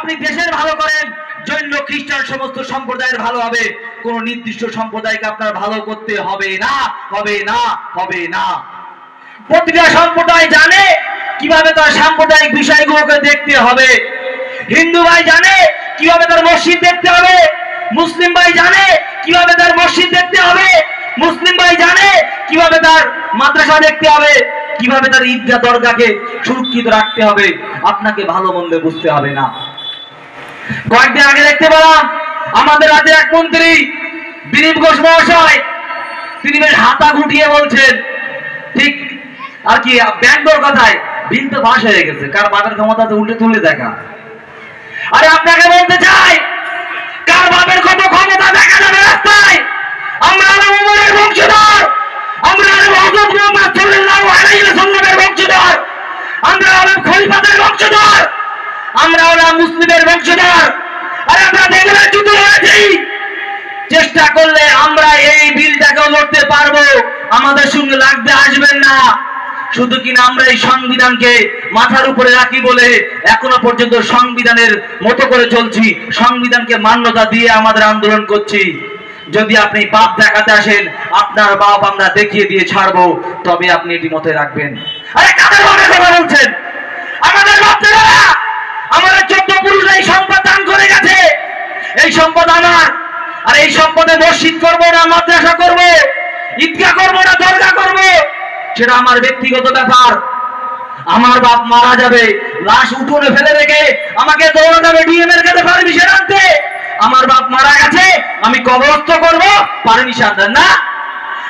আপনি দেশের ভালো করেন, জৈন খ্রিস্টান সমস্ত সম্প্রদায়ের ভালো হবে, কোন নির্দিষ্ট সম্প্রদায়কে আপনার ভালো করতে হবে না, হবে না, হবে না। প্রতিটা সম্প্রদায় জানে কিভাবে তার সাম্প্রদায়িক বিষয়গুলোকে দেখতে হবে। হিন্দু ভাই জানে কিভাবে তার মসজিদ দেখতে হবে, মুসলিম ভাই জানে কিভাবে তার মসজিদ দেখতে হবে, মুসলিম ভাই জানে কিভাবে তার মাদ্রাসা দেখতে হবে, কিভাবে তার ঈদগাহ দরগাকে সুরক্ষিত রাখতে হবে। আপনাকে ভালো মন্দ বুঝতে হবে না। কয়েকদিন আগে দেখতে পেলাম আমাদের রাজ্যের এক মন্ত্রী দিলীপ ঘোষ মহাশয়, তিনি বেশ হাতা গুটিয়ে বলছেন, ঠিক আর কি ব্যাংকর কথায় বিল তো পাস হয়ে গেছে, কার বাপের ক্ষমতা তো উল্টে তুলে দেখা। আরে আপনাকে বলতে চাই, কার বাপের কত ক্ষমতা দেখা যাবে রাস্তায়? আমরা উমরের বংশধর, আমরা হযরত মুহাম্মদ সাল্লাল্লাহু আলাইহি ওয়াসাল্লামের বংশধর, আমরা খলিফাদের বংশধর, আমরা মুসলিমের বংশধর। আর আমরা বেগুনের যুদ্ধ হয়েছি, চেষ্টা করলে আমরা এই বিলটাকেও লড়তে পারবো, আমাদের সঙ্গে লাগতে আসবেন না। শুধু কিনা আমরা এই সংবিধানকে মাথার উপরে রাখি বলে এখনো পর্যন্ত সংবিধানের মতো করে চলছি, সংবিধানকে মান্যতা দিয়ে আমাদের আন্দোলন করছি। যদি আপনি বাপ দেখাতে আসেন, আপনার বাপ আমরা দেখিয়ে দিয়ে ছাড়বো, তবে আপনি এটি মতে রাখবেন। আরে কাদের বাপের কথা বলছেন? আমাদের বাপেরা, আমাদের 14 পুরুষ এই সম্পদ দান করে গেছে, এই সম্পদ আমার। আর এই সম্পদে মসজিদ করবো না মাদ্রাসা করবো, ঈদগাহ করবো না দরগা করবো, সেটা আমার ব্যক্তিগত ব্যাপার। আমার বাপ মারা যাবে, লাশ উঠোনে ফেলে রেখে আমাকে দৌড়াতে হবে ডিএম এর কাছে পারমিশন আনতে। আমার বাপ মারা গেছে, আমি কবরস্থ করবো, পারমিশন দেন না?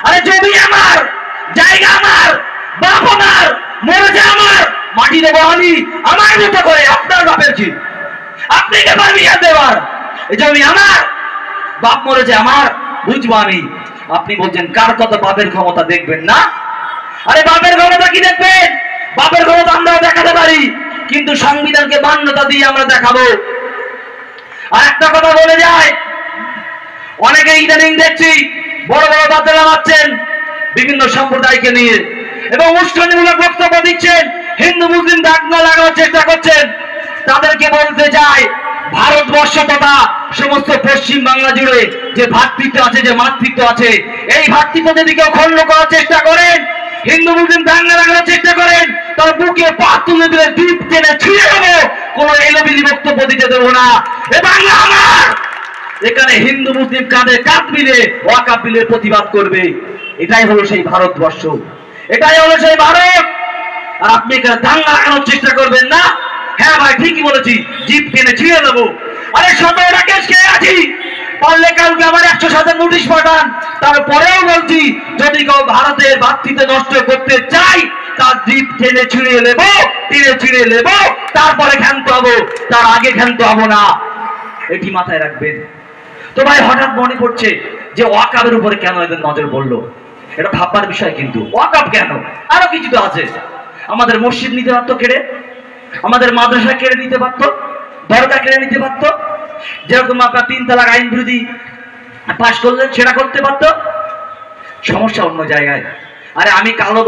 আরে জমি আমার, জায়গা আমার, বাপ আমার, মরেছে আমার, মাটি দেবো আমি আমার মতো করে। আপনার বাপের কি? আপনি কে পারমিশন দেবার? এই জমি আমার, বাপ মরেছে আমার, বুঝবো আমি। আপনি বলছেন কার কত বাপের ক্ষমতা দেখবেন না? আরে বাপের ক্ষমতা কি দেখবেন? বাপের ক্ষমতা আমরাও দেখাতে পারি, কিন্তু সংবিধানকে মান্যতা দিয়ে আমরা দেখাবো। আর একটা কথা বলে যায়, অনেকে ইদানিং দেখছি বড় বড় বাতেলা মারছেন বিভিন্ন সম্প্রদায়কে নিয়ে এবং উস্কানিমূলক বক্তব্য দিচ্ছেন, হিন্দু মুসলিম দাগ না লাগানোর চেষ্টা করছেন। তাদেরকে বলতে চাই, ভারতবর্ষ তথা সমস্ত পশ্চিম বাংলা জুড়ে যে ভ্রাতৃত্ব আছে, যে মাতৃত্ব আছে, এই ভ্রাতৃত্ব যদি কেউ খণ্ড করার চেষ্টা করেন, হিন্দু মুসলিম দাঙ্গা লাগানোর চেষ্টা করেন, তার বুকে পা তুলে দিলে দ্বীপ টেনে ছিঁড়ে দেবো, কোনো এলোবিলি বক্তব্য দিতে দেবো না। এ বাংলা আমার, এখানে হিন্দু মুসলিম কাঁধে কাঁধ মিলে ওয়াকাফ বিলের প্রতিবাদ করবে। এটাই হলো সেই ভারতবর্ষ, এটাই হলো সেই ভারত। আর আপনি এখানে দাঙ্গা লাগানোর চেষ্টা করবেন না। হ্যাঁ ভাই, ঠিকই বলেছি, জিপ টেনে ছিঁড়ে দেবো। আরে 17টা কেস খেয়ে আছি, পারলে কালকে আমার 107 নোটিশ পাঠান। তারপরেও বলছি, যদি কেউ ভারতের ভ্রাতৃত্ব নষ্ট করতে চাই, তার জিপ টেনে ছিঁড়ে নেবো, টেনে ছিঁড়ে নেবো, তারপরে ক্ষান্ত হবো, তার আগে ক্ষান্ত হবো না। এটি মাথায় রাখবেন। তো ভাই, হঠাৎ মনে পড়ছে যে ওয়াকাফের উপরে কেন এদের নজর পড়লো, এটা ভাববার বিষয়। কিন্তু ওয়াকাফ কেন? আরো কিছু তো আছে। আমাদের মসজিদ নিতে পারতো কেড়ে, আমাদের মাদ্রাসা কেড়ে নিতে পারতো, দরগা কেড়ে নিতে পারতো। যেরকম আপনার 3 তালাক আইন বিরোধী পাশ করলেন, সেটা করতে পারতো। সমস্যা অন্য জায়গায়। আরে আমি কালো